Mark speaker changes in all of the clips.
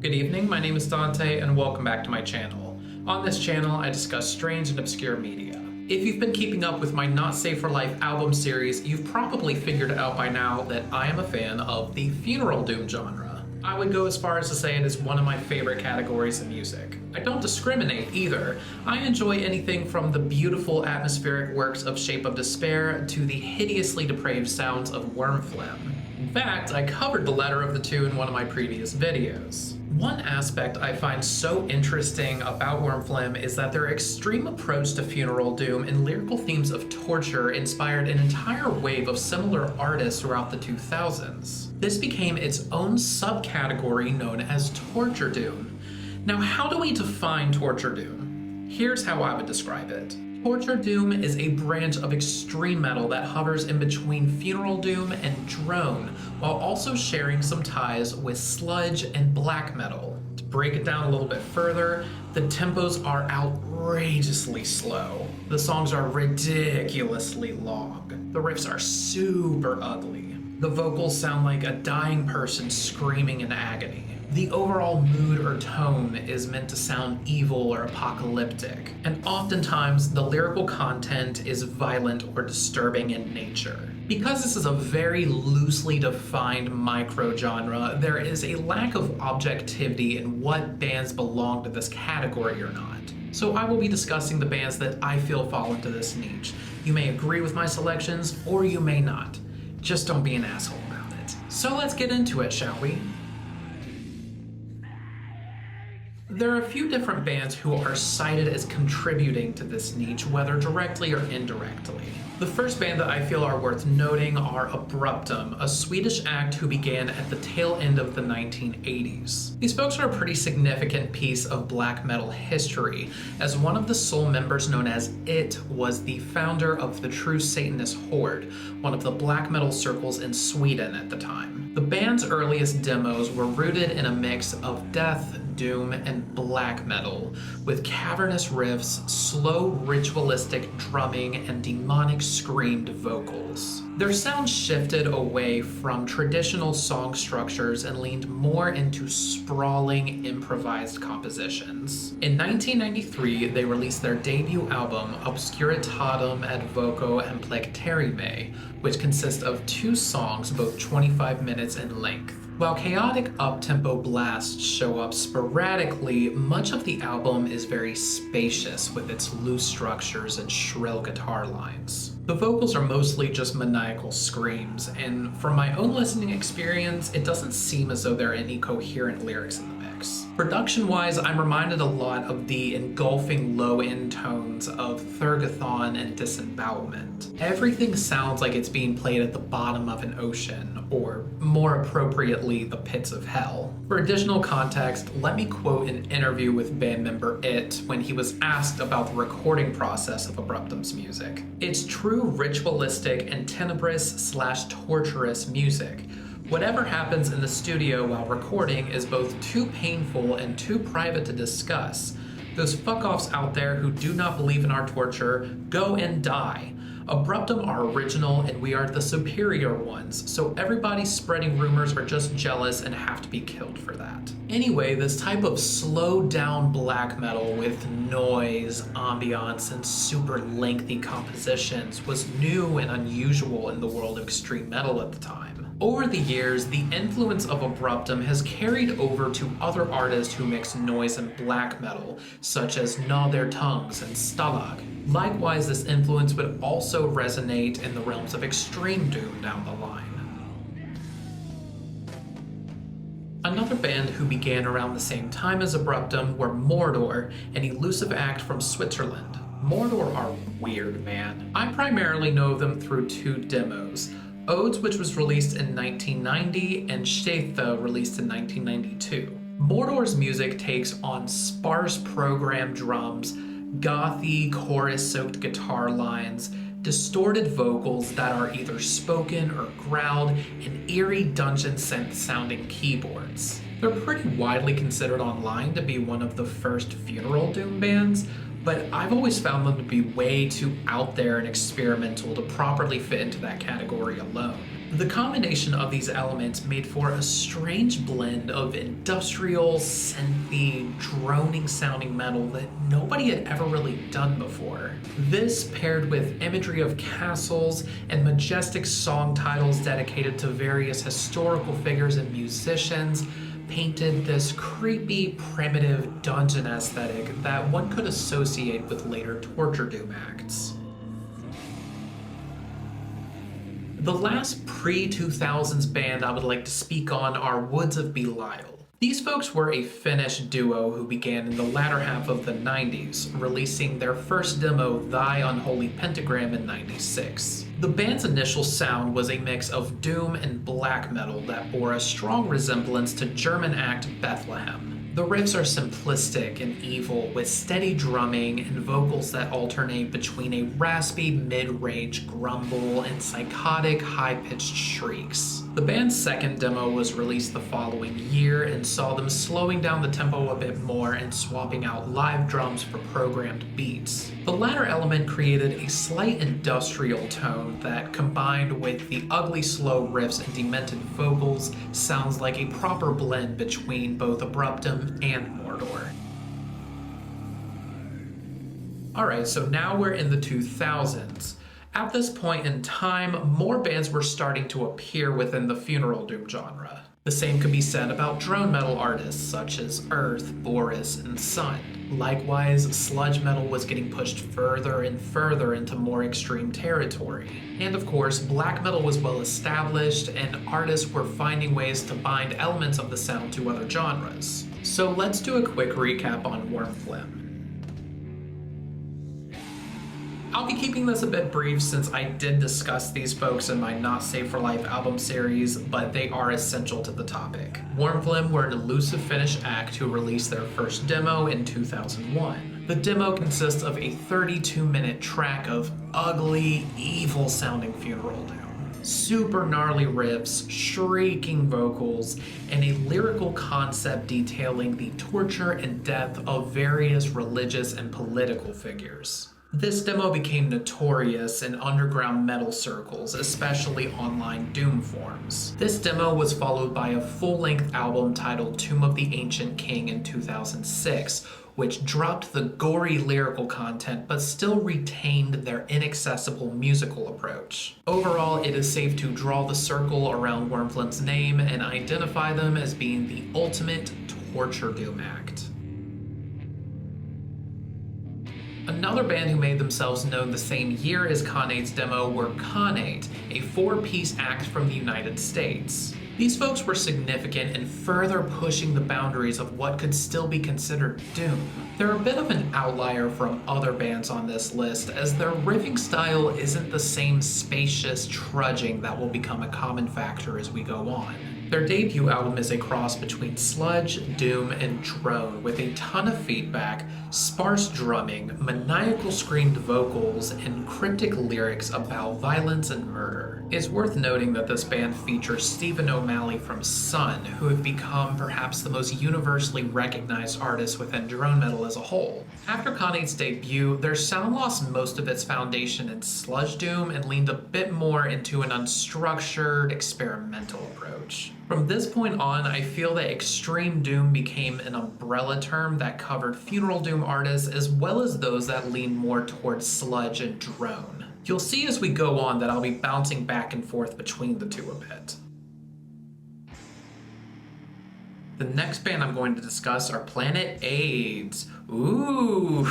Speaker 1: Good evening, my name is Dante and welcome back to my channel. On this channel, I discuss strange and obscure media. If you've been keeping up with my Not Safe for Life album series, you've probably figured it out by now that I am a fan of the funeral doom genre. I would go as far as to say it is one of my favorite categories in music. I don't discriminate either. I enjoy anything from the beautiful atmospheric works of Shape of Despair to the hideously depraved sounds of Wormphlegm. In fact, I covered the latter of the two in one of my previous videos. One aspect I find so interesting about Wormphlegm is that their extreme approach to funeral doom and lyrical themes of torture inspired an entire wave of similar artists throughout the 2000s. This became its own subcategory known as torture doom. Now, how do we define torture doom? Here's how I would describe it. Torture doom is a branch of extreme metal that hovers in between funeral doom and drone, while also sharing some ties with sludge and black metal. To break it down a little bit further, the tempos are outrageously slow. The songs are ridiculously long. The riffs are super ugly. The vocals sound like a dying person screaming in agony. The overall mood or tone is meant to sound evil or apocalyptic, and oftentimes the lyrical content is violent or disturbing in nature. Because this is a very loosely defined micro-genre, there is a lack of objectivity in what bands belong to this category or not. So I will be discussing the bands that I feel fall into this niche. You may agree with my selections, or you may not. Just don't be an asshole about it. So let's get into it, shall we? There are a few different bands who are cited as contributing to this niche, whether directly or indirectly. The first band that I feel are worth noting are Abruptum, a Swedish act who began at the tail end of the 1980s. These folks are a pretty significant piece of black metal history, as one of the sole members known as It was the founder of the True Satanist Horde, one of the black metal circles in Sweden at the time. The band's earliest demos were rooted in a mix of death, doom, and black metal, with cavernous riffs, slow ritualistic drumming, and demonic screamed vocals. Their sound shifted away from traditional song structures and leaned more into sprawling, improvised compositions. In 1993, they released their debut album, Obscuritatem ad voco Amplecterime, which consists of 2 songs, both 25 minutes in length. While chaotic up-tempo blasts show up sporadically, much of the album is very spacious with its loose structures and shrill guitar lines. The vocals are mostly just maniacal screams, and from my own listening experience, it doesn't seem as though there are any coherent lyrics in the mix. Production-wise, I'm reminded a lot of the engulfing low-end tones of Thurgathon and Disembowelment. Everything sounds like it's being played at the bottom of an ocean, or more appropriately, the pits of hell. For additional context, let me quote an interview with band member It when he was asked about the recording process of Abruptum's music. It's true ritualistic and tenebrous/torturous music. Whatever happens in the studio while recording is both too painful and too private to discuss. Those fuck-offs out there who do not believe in our torture, go and die. Abruptum are original and we are the superior ones, so everybody spreading rumors are just jealous and have to be killed for that. Anyway, this type of slowed down black metal with noise, ambiance, and super lengthy compositions was new and unusual in the world of extreme metal at the time. Over the years, the influence of Abruptum has carried over to other artists who mix noise and black metal, such as Gnaw Their Tongues and Stalag. Likewise, this influence would also resonate in the realms of extreme doom down the line. Another band who began around the same time as Abruptum were Mordor, an elusive act from Switzerland. Mordor are weird, man. I primarily know them through 2 demos. Odes, which was released in 1990, and Shetha, released in 1992. Mordor's music takes on sparse programmed drums, gothy, chorus-soaked guitar lines, distorted vocals that are either spoken or growled, and eerie dungeon synth-sounding keyboards. They're pretty widely considered online to be one of the first funeral doom bands, but I've always found them to be way too out there and experimental to properly fit into that category alone. The combination of these elements made for a strange blend of industrial, synthy, droning sounding metal that nobody had ever really done before. This, paired with imagery of castles and majestic song titles dedicated to various historical figures and musicians, painted this creepy, primitive dungeon aesthetic that one could associate with later torture doom acts. The last pre-2000s band I would like to speak on are Woods of Belial. These folks were a Finnish duo who began in the latter half of the 90s, releasing their first demo, Thy Unholy Pentagram, in 96. The band's initial sound was a mix of doom and black metal that bore a strong resemblance to German act Bethlehem. The riffs are simplistic and evil, with steady drumming and vocals that alternate between a raspy mid-range grumble and psychotic high-pitched shrieks. The band's second demo was released the following year and saw them slowing down the tempo a bit more and swapping out live drums for programmed beats. The latter element created a slight industrial tone that, combined with the ugly slow riffs and demented vocals, sounds like a proper blend between both Abruptum and Mordor. Alright, so now we're in the 2000s. At this point in time, more bands were starting to appear within the funeral doom genre. The same could be said about drone metal artists such as Earth, Boris, and Sun. Likewise, sludge metal was getting pushed further and further into more extreme territory. And of course, black metal was well established, and artists were finding ways to bind elements of the sound to other genres. So let's do a quick recap on Wormflim. I'll be keeping this a bit brief since I did discuss these folks in my Not Safe for Life album series, but they are essential to the topic. Wormflim were an elusive Finnish act who released their first demo in 2001. The demo consists of a 32-minute track of ugly, evil-sounding funeral doom. Super gnarly riffs, shrieking vocals, and a lyrical concept detailing the torture and death of various religious and political figures. This demo became notorious in underground metal circles, especially online doom forums. This demo was followed by a full-length album titled Tomb of the Ancient King in 2006, which dropped the gory lyrical content but still retained their inaccessible musical approach. Overall, it is safe to draw the circle around Wormflim's name and identify them as being the ultimate torture doom act. Another band who made themselves known the same year as Khanate demo were Khanate, a four-piece act from the United States. These folks were significant in further pushing the boundaries of what could still be considered doom. They're a bit of an outlier from other bands on this list, as their riffing style isn't the same spacious trudging that will become a common factor as we go on. Their debut album is a cross between sludge, doom, and drone, with a ton of feedback, sparse drumming, maniacal screamed vocals, and cryptic lyrics about violence and murder. It's worth noting that this band features Stephen O'Malley from Sun, who have become perhaps the most universally recognized artists within drone metal as a whole. After Khane's debut, their sound lost most of its foundation in sludge doom and leaned a bit more into an unstructured, experimental approach. From this point on, I feel that extreme doom became an umbrella term that covered funeral doom artists as well as those that lean more towards sludge and drone. You'll see as we go on that I'll be bouncing back and forth between the two a bit. The next band I'm going to discuss are Planet AIDS. Ooh.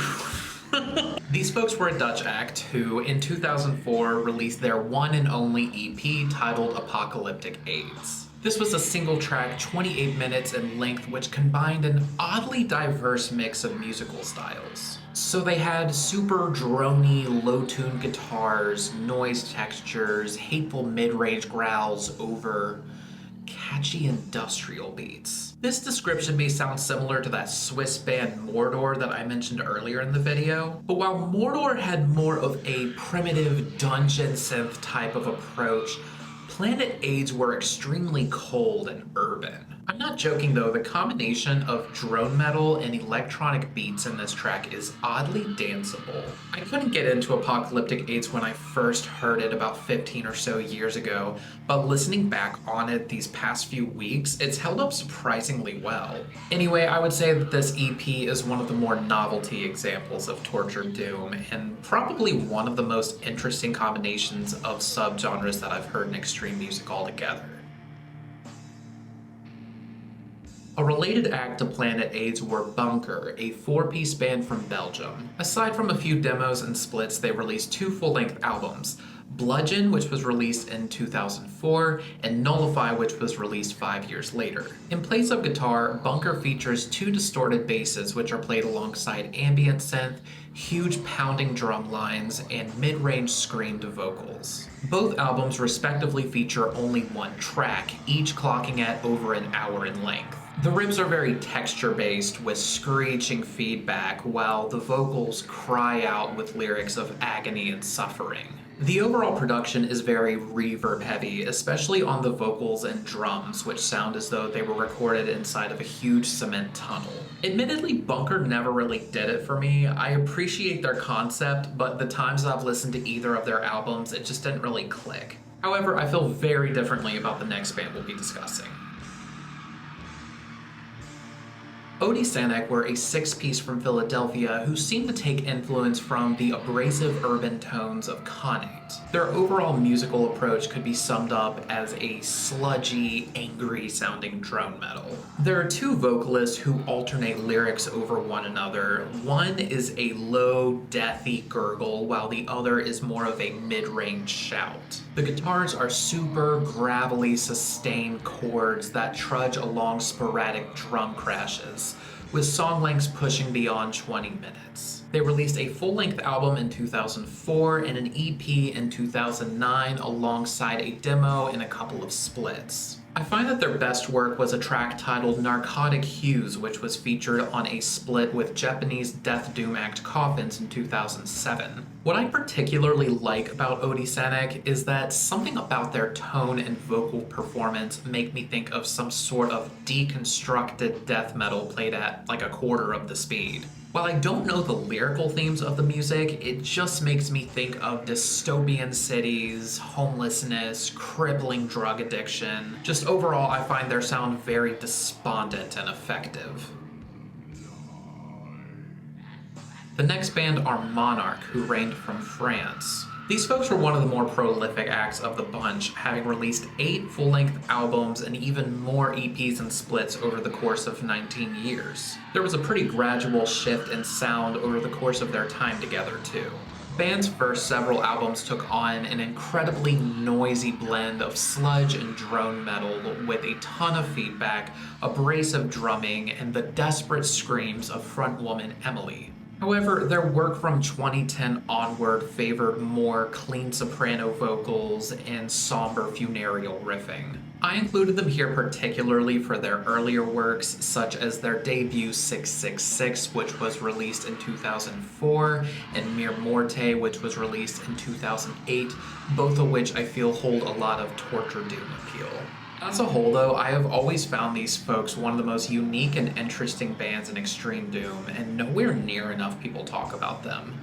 Speaker 1: These folks were a Dutch act who, in 2004, released their one and only EP titled Apocalyptic AIDS. This was a single track, 28 minutes in length, which combined an oddly diverse mix of musical styles. So they had super droney, low-tuned guitars, noise textures, hateful mid-range growls over catchy industrial beats. This description may sound similar to that Swiss band Mordor that I mentioned earlier in the video, but while Mordor had more of a primitive dungeon synth type of approach, Planet AIDS were extremely cold and urban. I I'm not joking though, the combination of drone metal and electronic beats in this track is oddly danceable. I couldn't get into Apocalyptic Aids when I first heard it about 15 or so years ago, but listening back on it these past few weeks, it's held up surprisingly well. Anyway, I would say that this EP is one of the more novelty examples of tortured doom, and probably one of the most interesting combinations of subgenres that I've heard in extreme music altogether. A related act to Planet AIDS were Bunker, a four-piece band from Belgium. Aside from a few demos and splits, they released two full-length albums, Bludgeon, which was released in 2004, and Nullify, which was released 5 years later. In place of guitar, Bunker features two distorted basses, which are played alongside ambient synth, huge pounding drum lines, and mid-range screamed vocals. Both albums respectively feature only one track, each clocking at over an hour in length. The riffs are very texture-based with screeching feedback, while the vocals cry out with lyrics of agony and suffering. The overall production is very reverb-heavy, especially on the vocals and drums, which sound as though they were recorded inside of a huge cement tunnel. Admittedly, Bunker never really did it for me. I appreciate their concept, but the times I've listened to either of their albums, it just didn't really click. However, I feel very differently about the next band we'll be discussing. Otesanek were a six-piece from Philadelphia who seemed to take influence from the abrasive urban tones of Connacht. Their overall musical approach could be summed up as a sludgy, angry-sounding drone metal. There are two vocalists who alternate lyrics over one another. One is a low, deathy gurgle, while the other is more of a mid-range shout. The guitars are super gravelly, sustained chords that trudge along sporadic drum crashes, with song lengths pushing beyond 20 minutes. They released a full-length album in 2004 and an EP in 2009 alongside a demo and a couple of splits. I find that their best work was a track titled Narcotic Hues, which was featured on a split with Japanese death doom act Coffins in 2007. What I particularly like about Otesanek is that something about their tone and vocal performance make me think of some sort of deconstructed death metal played at like a quarter of the speed. While I don't know the lyrical themes of the music, it just makes me think of dystopian cities, homelessness, crippling drug addiction. Just overall, I find their sound very despondent and effective. The next band are Monarch, who reigned from France. These folks were one of the more prolific acts of the bunch, having released 8 full-length albums and even more EPs and splits over the course of 19 years. There was a pretty gradual shift in sound over the course of their time together, too. The band's first several albums took on an incredibly noisy blend of sludge and drone metal with a ton of feedback, abrasive drumming, and the desperate screams of frontwoman Emily. However, their work from 2010 onward favored more clean soprano vocals and somber funereal riffing. I included them here particularly for their earlier works, such as their debut 666, which was released in 2004, and Mere Morte, which was released in 2008, both of which I feel hold a lot of torture doom appeal. As a whole though, I have always found these folks one of the most unique and interesting bands in extreme doom, and nowhere near enough people talk about them.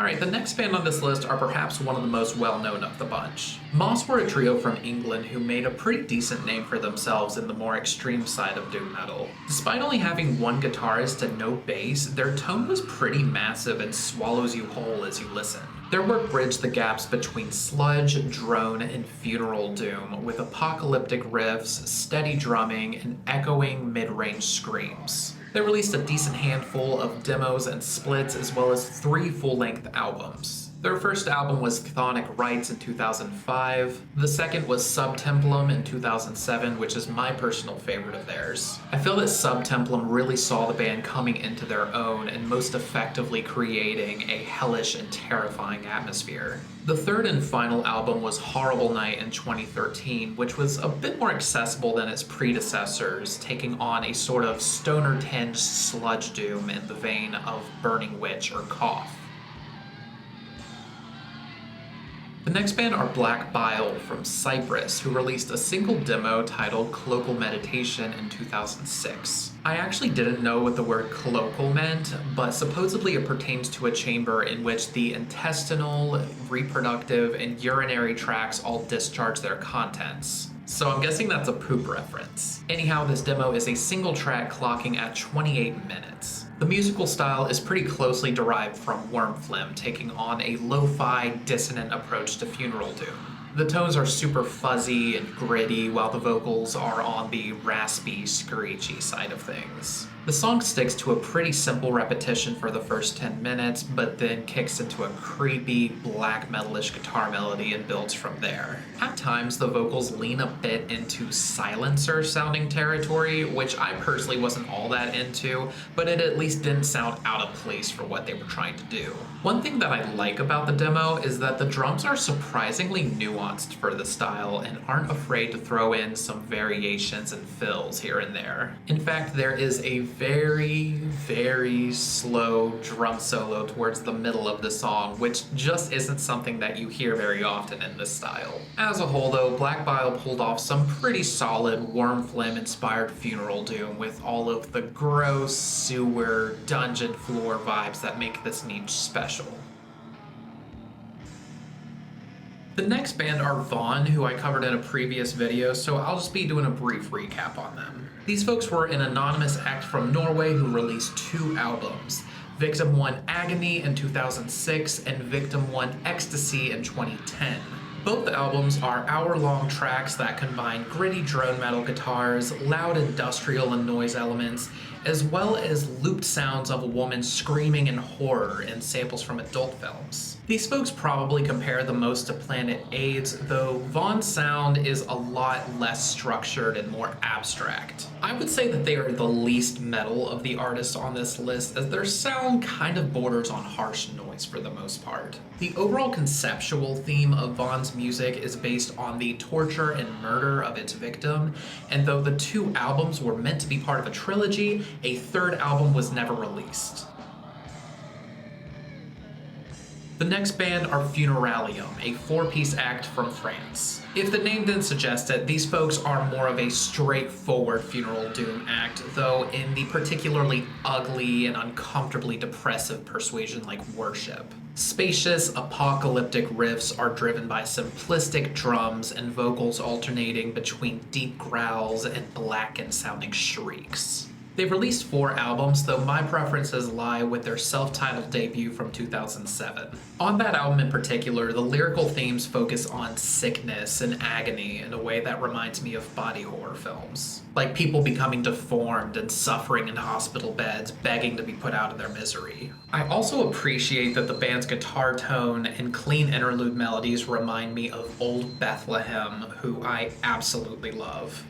Speaker 1: Alright, the next band on this list are perhaps one of the most well-known of the bunch. Moss were a trio from England who made a pretty decent name for themselves in the more extreme side of doom metal. Despite only having one guitarist and no bass, their tone was pretty massive and swallows you whole as you listen. Their work bridged the gaps between sludge, drone, and funeral doom with apocalyptic riffs, steady drumming, and echoing mid-range screams. They released a decent handful of demos and splits, as well as 3 full-length albums. Their first album was Chthonic Rites in 2005. The second was Subtemplum in 2007, which is my personal favorite of theirs. I feel that Subtemplum really saw the band coming into their own and most effectively creating a hellish and terrifying atmosphere. The third and final album was Horrible Night in 2013, which was a bit more accessible than its predecessors, taking on a sort of stoner-tinged sludge doom in the vein of Burning Witch or Cough. The The next band are Black Bile from Cyprus, who released a single demo titled Colloquial Meditation in 2006. I actually didn't know what the word colloquial meant, but supposedly it pertains to a chamber in which the intestinal, reproductive, and urinary tracts all discharge their contents. So I'm guessing that's a poop reference. Anyhow, this demo is a single track clocking at 28 minutes. The musical style is pretty closely derived from Wormflim, taking on a lo-fi, dissonant approach to funeral doom. The tones are super fuzzy and gritty, while the vocals are on the raspy, screechy side of things. The song sticks to a pretty simple repetition for the first 10 minutes, but then kicks into a creepy, black metalish guitar melody and builds from there. At times, the vocals lean a bit into silencer-sounding territory, which I personally wasn't all that into, but it at least didn't sound out of place for what they were trying to do. One thing that I like about the demo is that the drums are surprisingly nuanced for the style and aren't afraid to throw in some variations and fills here and there. In fact, there is a very, very slow drum solo towards the middle of the song, which just isn't something that you hear very often in this style. As a whole though, Black Bile pulled off some pretty solid Wormflim inspired funeral doom with all of the gross, sewer, dungeon floor vibes that make this niche special. The next band are Vaughn, who I covered in a previous video, so I'll just be doing a brief recap on them. These folks were an anonymous act from Norway who released 2 albums, Victim 1 Agony in 2006 and Victim 1 Ecstasy in 2010. Both albums are hour-long tracks that combine gritty drone metal guitars, loud industrial and noise elements, as well as looped sounds of a woman screaming in horror and samples from adult films. These folks probably compare the most to Planet AIDS, though Vaughn's sound is a lot less structured and more abstract. I would say that they are the least metal of the artists on this list, as their sound kind of borders on harsh noise for the most part. The overall conceptual theme of Vaughn's music is based on the torture and murder of its victim, and though the 2 albums were meant to be part of a trilogy, a 3rd album was never released. The next band are Funeralium, a 4-piece act from France. If the name didn't suggest it, these folks are more of a straightforward funeral doom act, though in the particularly ugly and uncomfortably depressive persuasion like Worship. Spacious, apocalyptic riffs are driven by simplistic drums and vocals alternating between deep growls and blackened sounding shrieks. They've released 4 albums, though my preferences lie with their self-titled debut from 2007. On that album in particular, the lyrical themes focus on sickness and agony in a way that reminds me of body horror films. Like people becoming deformed and suffering in hospital beds, begging to be put out of their misery. I also appreciate that the band's guitar tone and clean interlude melodies remind me of Old Bethlehem, who I absolutely love.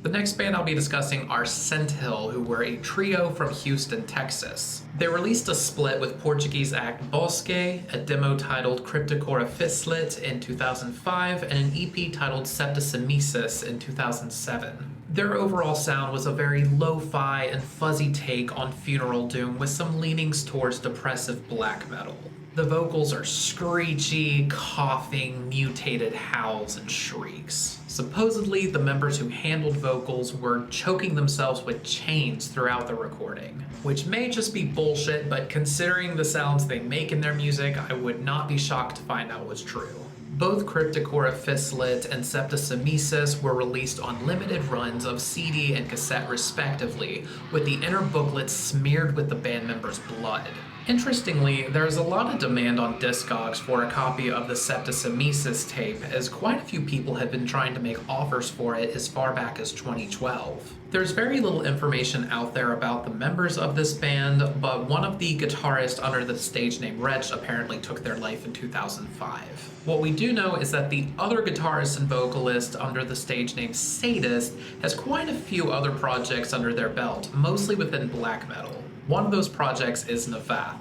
Speaker 1: The next band I'll be discussing are Senthil, who were a trio from Houston, Texas. They released a split with Portuguese act Bosque, a demo titled Crypticora Fislit in 2005, and an EP titled Septisemesis in 2007. Their overall sound was a very lo-fi and fuzzy take on funeral doom with some leanings towards depressive black metal. The vocals are screechy, coughing, mutated howls and shrieks. Supposedly, the members who handled vocals were choking themselves with chains throughout the recording, which may just be bullshit, but considering the sounds they make in their music, I would not be shocked to find out was true. Both Crypticora Fislit and Septisemesis were released on limited runs of CD and cassette respectively, with the inner booklets smeared with the band members' blood. Interestingly, there is a lot of demand on Discogs for a copy of the Septisemesis tape, as quite a few people have been trying to make offers for it as far back as 2012. There's very little information out there about the members of this band, but one of the guitarists under the stage name Wretch apparently took their life in 2005. What we do know is that the other guitarist and vocalist under the stage name Sadist has quite a few other projects under their belt, mostly within black metal. One of those projects is Navath.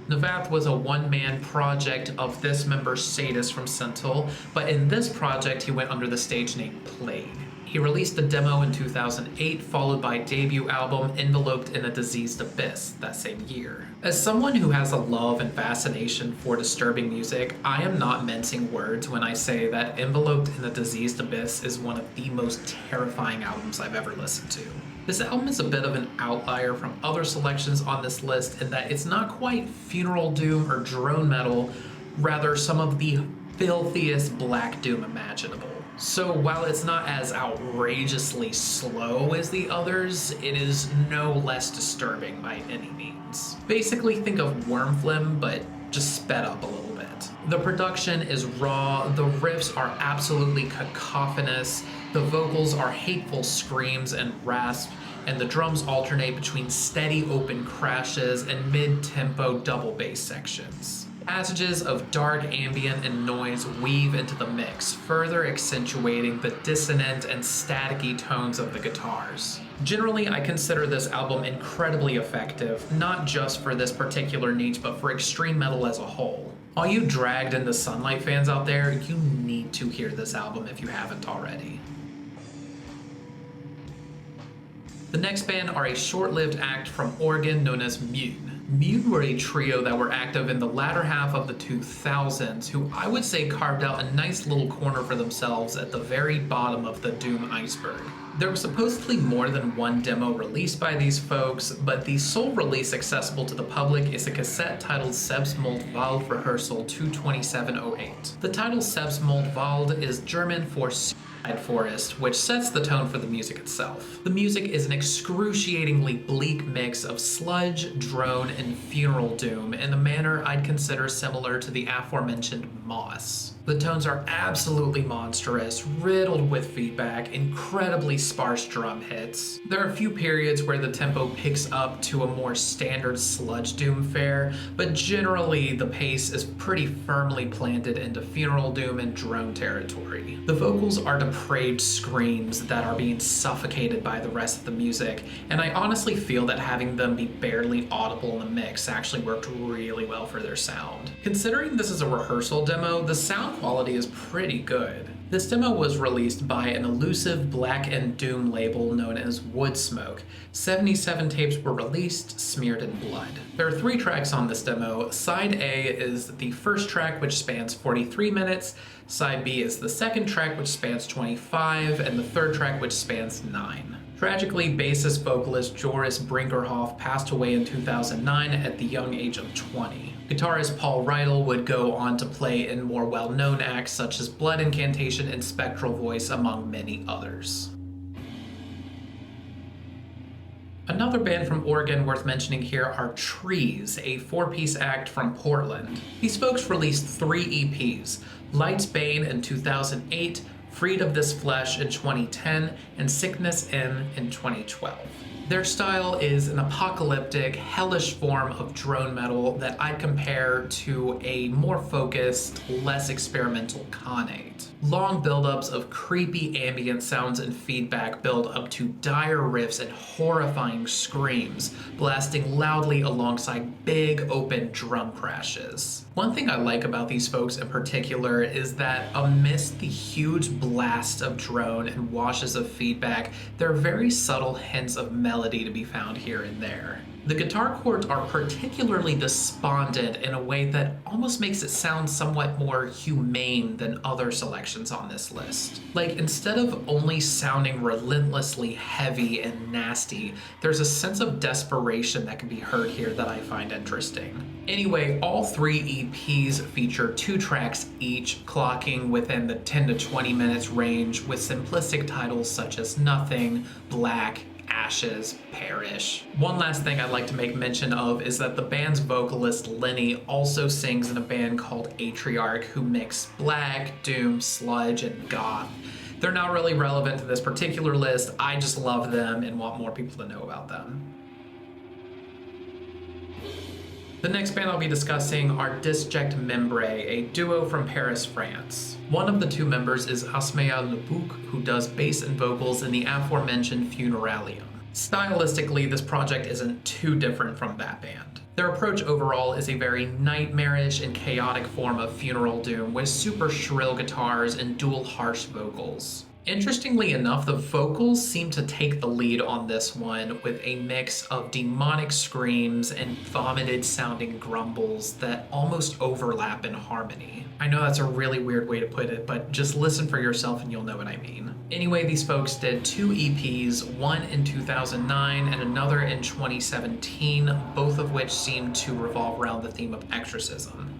Speaker 1: Navath was a one-man project of this member Sadist from Senthil, but in this project he went under the stage name Plague. He released a demo in 2008, followed by a debut album, Enveloped in a Diseased Abyss, that same year. As someone who has a love and fascination for disturbing music, I am not mincing words when I say that Enveloped in a Diseased Abyss is one of the most terrifying albums I've ever listened to. This album is a bit of an outlier from other selections on this list in that it's not quite funeral doom or drone metal, rather some of the filthiest black doom imaginable. So while it's not as outrageously slow as the others, it is no less disturbing by any means. Basically think of Wormflim, but just sped up a little bit. The production is raw, the riffs are absolutely cacophonous, the vocals are hateful screams and rasps, and the drums alternate between steady open crashes and mid-tempo double bass sections. Passages of dark ambient and noise weave into the mix, further accentuating the dissonant and staticky tones of the guitars. Generally, I consider this album incredibly effective, not just for this particular niche, but for extreme metal as a whole. All you Dragged in the Sunlight fans out there, you need to hear this album if you haven't already. The next band are a short-lived act from Oregon known as Münn. Münn were a trio that were active in the latter half of the 2000s, who I would say carved out a nice little corner for themselves at the very bottom of the doom iceberg. There was supposedly more than one demo released by these folks, but the sole release accessible to the public is a cassette titled Selbstmordwald Rehearsal 22708. The title Selbstmordwald is German for forest, which sets the tone for the music itself. The music is an excruciatingly bleak mix of sludge, drone, and funeral doom in a manner I'd consider similar to the aforementioned Moss. The tones are absolutely monstrous, riddled with feedback, incredibly sparse drum hits. There are a few periods where the tempo picks up to a more standard sludge doom fare, but generally the pace is pretty firmly planted into funeral doom and drone territory. The vocals are depraved screams that are being suffocated by the rest of the music, and I honestly feel that having them be barely audible in the mix actually worked really well for their sound. Considering this is a rehearsal demo, the sound quality is pretty good. This demo was released by an elusive black and doom label known as Woodsmoke. 77 tapes were released, smeared in blood. There are 3 tracks on this demo. Side A is the first track, which spans 43 minutes. Side B is the second track, which spans 25, and the third track, which spans 9. Tragically, bassist vocalist Joris Brinkerhoff passed away in 2009 at the young age of 20. Guitarist Paul Reitel would go on to play in more well-known acts such as Blood Incantation and Spectral Voice, among many others. Another band from Oregon worth mentioning here are Trees, a 4-piece act from Portland. These folks released 3 EPs, Light's Bane in 2008, Freed of This Flesh in 2010, and Sickness in 2012. Their style is an apocalyptic, hellish form of drone metal that I'd compare to a more focused, less experimental Khanate. Long buildups of creepy ambient sounds and feedback build up to dire riffs and horrifying screams, blasting loudly alongside big open drum crashes. One thing I like about these folks in particular is that amidst the huge blast of drone and washes of feedback, there are very subtle hints of melody to be found here and there. The guitar chords are particularly despondent in a way that almost makes it sound somewhat more humane than other selections on this list. Like, instead of only sounding relentlessly heavy and nasty, there's a sense of desperation that can be heard here that I find interesting. Anyway, all 3 EPs feature 2 tracks each, clocking within the 10 to 20 minutes range with simplistic titles such as Nothing, Black, Ashes, Perish. One last thing I'd like to make mention of is that the band's vocalist Lenny also sings in a band called Atriarch, who mix black, doom, sludge, and goth. They're not really relevant to this particular list, I just love them and want more people to know about them. The next band I'll be discussing are Disject Membre, a duo from Paris, France. One of the 2 members is Asmea Lebuc, who does bass and vocals in the aforementioned Funeralium. Stylistically, this project isn't too different from that band. Their approach overall is a very nightmarish and chaotic form of funeral doom with super shrill guitars and dual harsh vocals. Interestingly enough, the vocals seem to take the lead on this one with a mix of demonic screams and vomited sounding grumbles that almost overlap in harmony. I know that's a really weird way to put it, but just listen for yourself and you'll know what I mean. Anyway, these folks did 2 EPs, one in 2009 and another in 2017, both of which seem to revolve around the theme of exorcism.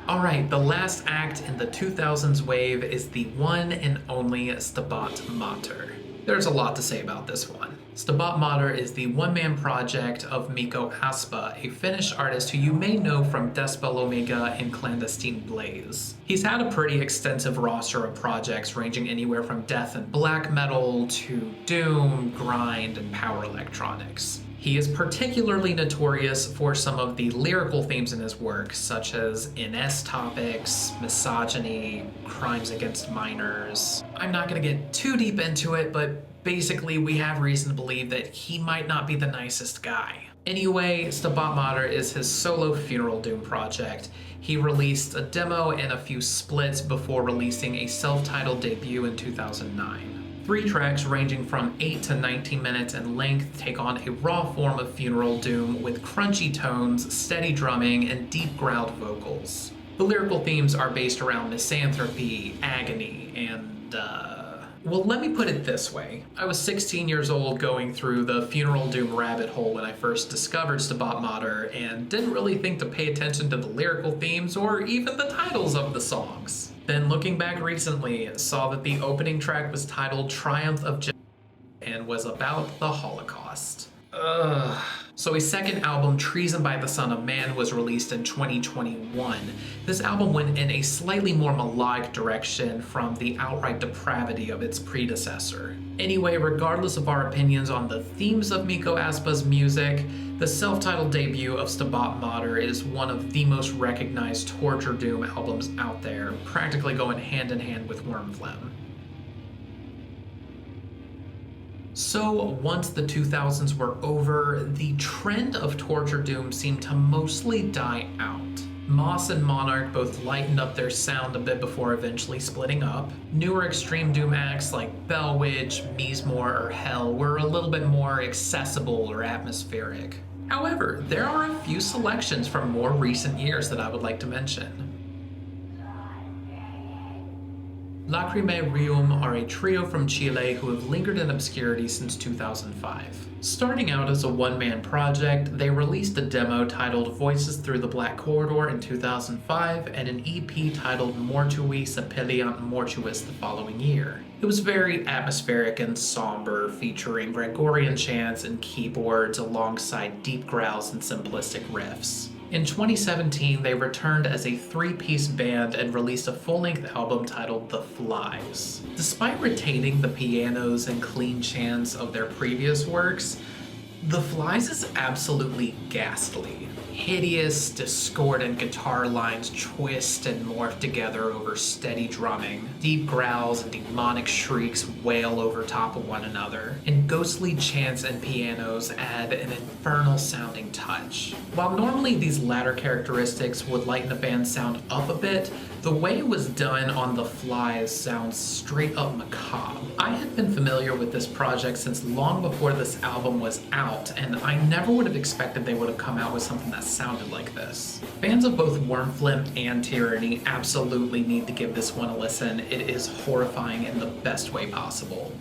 Speaker 1: Alright, the last act in the 2000s wave is the one and only Stabat Mater. There's a lot to say about this one. Stabat Mater is the one-man project of Mikko Aspa, a Finnish artist who you may know from Despel Omega and Clandestine Blaze. He's had a pretty extensive roster of projects ranging anywhere from death and black metal to doom, grind, and power electronics. He is particularly notorious for some of the lyrical themes in his work, such as NS topics, misogyny, crimes against minors. I'm not going to get too deep into it, but basically we have reason to believe that he might not be the nicest guy. Anyway, Stabat Mater is his solo funeral doom project. He released a demo and a few splits before releasing a self-titled debut in 2009. 3 tracks ranging from 8 to 19 minutes in length take on a raw form of funeral doom with crunchy tones, steady drumming, and deep growled vocals. The lyrical themes are based around misanthropy, agony, and well, let me put it this way. I was 16 years old going through the funeral doom rabbit hole when I first discovered Stabat Mater and didn't really think to pay attention to the lyrical themes or even the titles of the songs. Then looking back recently, saw that the opening track was titled Triumph of Justice and was about the Holocaust. Ugh. So his second album, Treason by the Son of Man, was released in 2021. This album went in a slightly more melodic direction from the outright depravity of its predecessor. Anyway, regardless of our opinions on the themes of Mikko Aspa's music, the self-titled debut of Stabat Mater is one of the most recognized torture doom albums out there, practically going hand in hand with Wormphlegm. So once the 2000s were over, the trend of torture doom seemed to mostly die out. Moss and Monarch both lightened up their sound a bit before eventually splitting up. Newer extreme doom acts like Bellwitch, Miesmore, or Hell were a little bit more accessible or atmospheric. However, there are a few selections from more recent years that I would like to mention. Lacrimae Reum are a trio from Chile who have lingered in obscurity since 2005. Starting out as a one-man project, they released a demo titled Voices Through the Black Corridor in 2005 and an EP titled Mortui Sapilliant Mortuus the following year. It was very atmospheric and somber, featuring Gregorian chants and keyboards alongside deep growls and simplistic riffs. In 2017, they returned as a 3-piece band and released a full-length album titled The Flies. Despite retaining the pianos and clean chants of their previous works, The Flies is absolutely ghastly. Hideous, discordant guitar lines twist and morph together over steady drumming. Deep growls and demonic shrieks wail over top of one another, and ghostly chants and pianos add an infernal-sounding touch. While normally these latter characteristics would lighten a band's sound up a bit, the way it was done on The Flies sounds straight up macabre. I had been familiar with this project since long before this album was out, and I never would have expected they would have come out with something that sounded like this. Fans of both Wormphlegm and Tyranny absolutely need to give this one a listen. It is horrifying in the best way possible.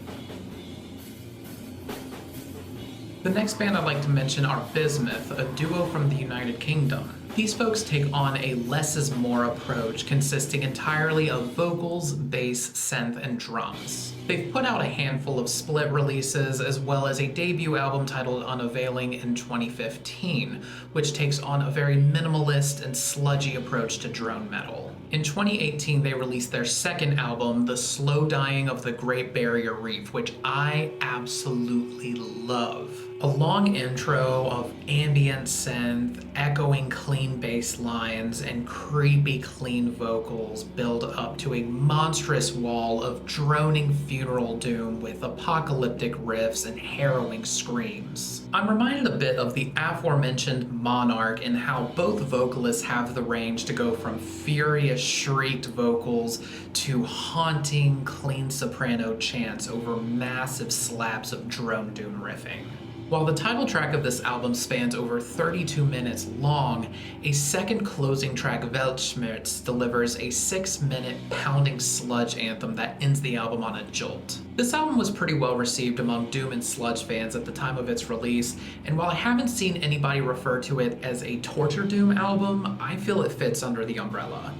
Speaker 1: The next band I'd like to mention are Bismuth, a duo from the United Kingdom. These folks take on a less is more approach consisting entirely of vocals, bass, synth, and drums. They've put out a handful of split releases as well as a debut album titled Unavailing in 2015, which takes on a very minimalist and sludgy approach to drone metal. In 2018, they released their second album, The Slow Dying of the Great Barrier Reef, which I absolutely love. A long intro of ambient synth, echoing clean bass lines, and creepy clean vocals build up to a monstrous wall of droning funeral doom with apocalyptic riffs and harrowing screams. I'm reminded a bit of the aforementioned Monarch in how both vocalists have the range to go from furious shrieked vocals to haunting clean soprano chants over massive slabs of drone doom riffing. While the title track of this album spans over 32 minutes long, a second closing track, Weltschmerz, delivers a 6-minute pounding sludge anthem that ends the album on a jolt. This album was pretty well received among doom and sludge fans at the time of its release, and while I haven't seen anybody refer to it as a torture doom album, I feel it fits under the umbrella.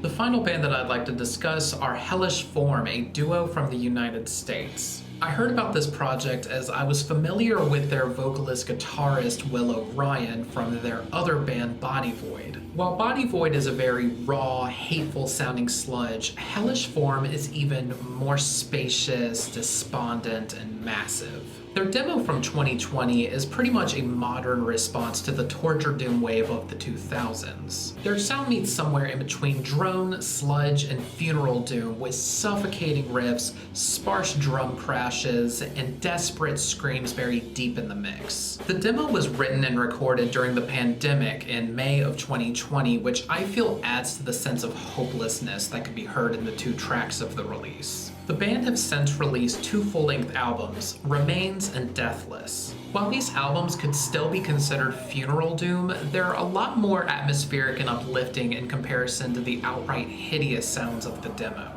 Speaker 1: The final band that I'd like to discuss are Hellish Form, a duo from the United States. I heard about this project as I was familiar with their vocalist-guitarist Will O'Ryan from their other band Body Void. While Body Void is a very raw, hateful-sounding sludge, Hellish Form is even more spacious, despondent, and massive. Their demo from 2020 is pretty much a modern response to the torture doom wave of the 2000s. Their sound meets somewhere in between drone, sludge, and funeral doom with suffocating riffs, sparse drum crashes, and desperate screams buried deep in the mix. The demo was written and recorded during the pandemic in May of 2020, which I feel adds to the sense of hopelessness that could be heard in the 2 tracks of the release. The band have since released 2 full-length albums, Remains and Deathless. While these albums could still be considered funeral doom, they're a lot more atmospheric and uplifting in comparison to the outright hideous sounds of the demo.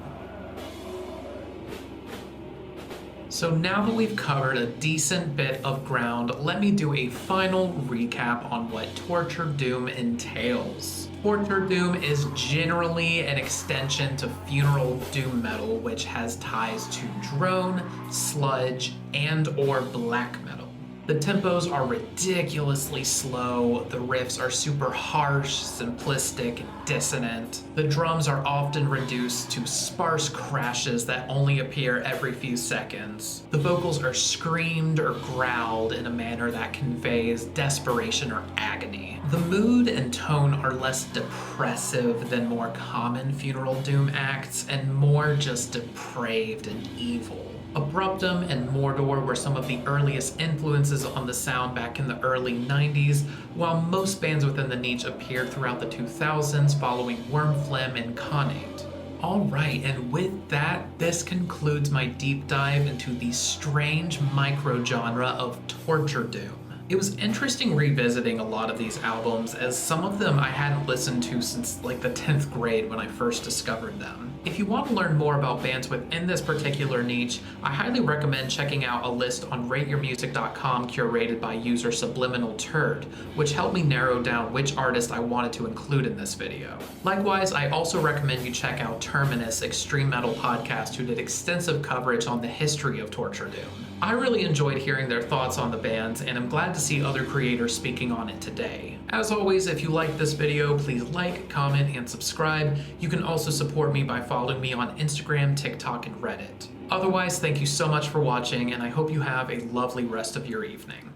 Speaker 1: So now that we've covered a decent bit of ground, let me do a final recap on what torture doom entails. Torture doom is generally an extension to funeral doom metal, which has ties to drone, sludge, and/or black metal. The tempos are ridiculously slow, the riffs are super harsh, simplistic, and dissonant. The drums are often reduced to sparse crashes that only appear every few seconds. The vocals are screamed or growled in a manner that conveys desperation or agony. The mood and tone are less depressive than more common funeral doom acts and more just depraved and evil. Abruptum and Mordor were some of the earliest influences on the sound back in the early 90s, while most bands within the niche appeared throughout the 2000s following Wormflim and Connate. Alright, and with that, this concludes my deep dive into the strange micro-genre of torture doom. It was interesting revisiting a lot of these albums, as some of them I hadn't listened to since like the 10th grade when I first discovered them. If you want to learn more about bands within this particular niche, I highly recommend checking out a list on rateyourmusic.com curated by user Subliminal Turd, which helped me narrow down which artist I wanted to include in this video. Likewise, I also recommend you check out TERMINUS Extreme Metal Podcast, who did extensive coverage on the history of torture doom. I really enjoyed hearing their thoughts on the bands, and I'm glad to see other creators speaking on it today. As always, if you liked this video, please like, comment, and subscribe. You can also support me by following me on Instagram, TikTok, and Reddit. Otherwise, thank you so much for watching, and I hope you have a lovely rest of your evening.